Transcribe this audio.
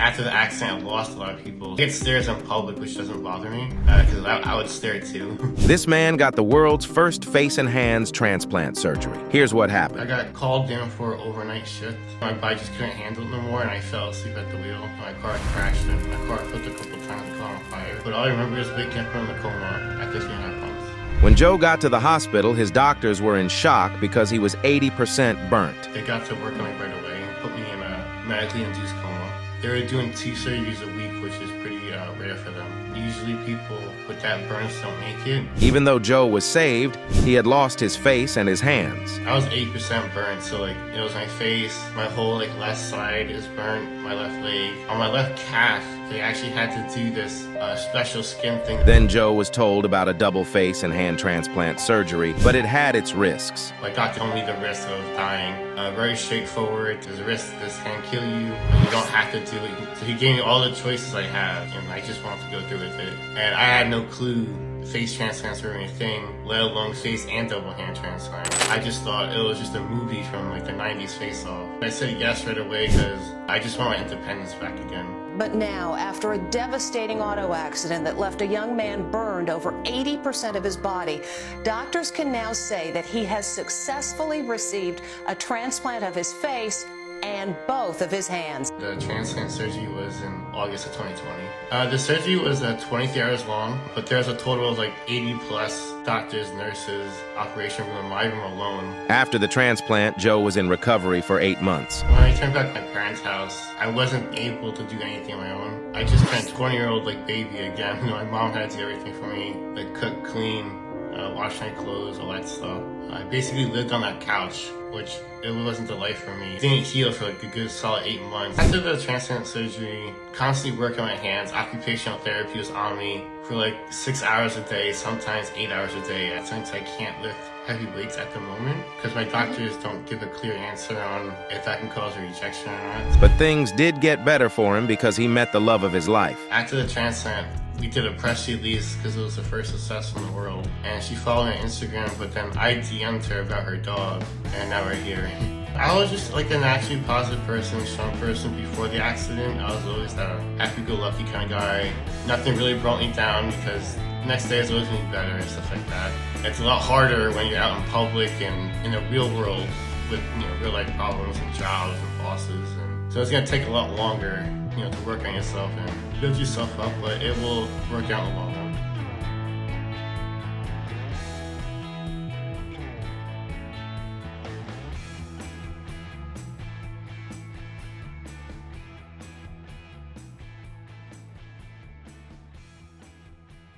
After the accident, I lost a lot of people. I get stares in public, which doesn't bother me, because I would stare too. This man got the world's first face and hands transplant surgery. Here's what happened. I got called in for an overnight shift. My body just couldn't handle it no more, and I fell asleep at the wheel. My car crashed, and my car flipped a couple times and caught on fire. But all I remember is waking up from the coma after 3.5 months. When Joe got to the hospital, his doctors were in shock because he was 80% burnt. They got to work on me right away and put me in a medically induced coma. They were doing 2 surgeries a week, which is pretty rare for them. Usually people with that burns don't make it. Even though Joe was saved, he had lost his face and his hands. I was 80% burnt, so like it was my face, my whole like left side is burnt, my left leg. On my left calf, they actually had to do this special skin thing. Then Joe was told about a double face and hand transplant surgery, but it had its risks. My doctor told me the risk of dying. Very straightforward. There's a risk this can kill you, but you don't have to do it. So he gave me all the choices I had, and I just wanted to go through with it. And I had no clue face transplants were anything, let alone face and double hand transplant. I just thought it was just a movie from like the 90s Face Off. I said yes right away because I just want my independence back again. But now, after a devastating auto accident that left a young man burned over 80% of his body, doctors can now say that he has successfully received a transplant of his face and both of his hands. The transplant surgery was in August of 2020. The surgery was 23 hours long, but there's a total of like 80 plus doctors, nurses, operation room, my room alone. After the transplant, Joe was in recovery for 8 months. When I turned back to my parents' house, I wasn't able to do anything on my own. I just turned 20-year-old like baby again. You know, my mom had to do everything for me, like cook, clean, wash my clothes, all that stuff. I basically lived on that couch, which it wasn't the life for me. Didn't heal for like a good solid 8 months. After the transplant surgery, constantly working on my hands, occupational therapy was on me for like 6 hours a day, sometimes 8 hours a day. Since I can't lift heavy weights at the moment, because my doctors don't give a clear answer on if that can cause a rejection or not. But things did get better for him because he met the love of his life. After the transplant, we did a press release because it was the first success in the world. And she followed me on Instagram, but then I DM'd her about her dog, and now we're here. I was just like a naturally positive person, strong person before the accident. I was always that happy-go-lucky kind of guy. Nothing really brought me down because the next day is always going to be better and stuff like that. It's a lot harder when you're out in public and in the real world with real-life problems and jobs and bosses. And so it's going to take a lot longer to work on yourself and build yourself up, but it will work out in the long run.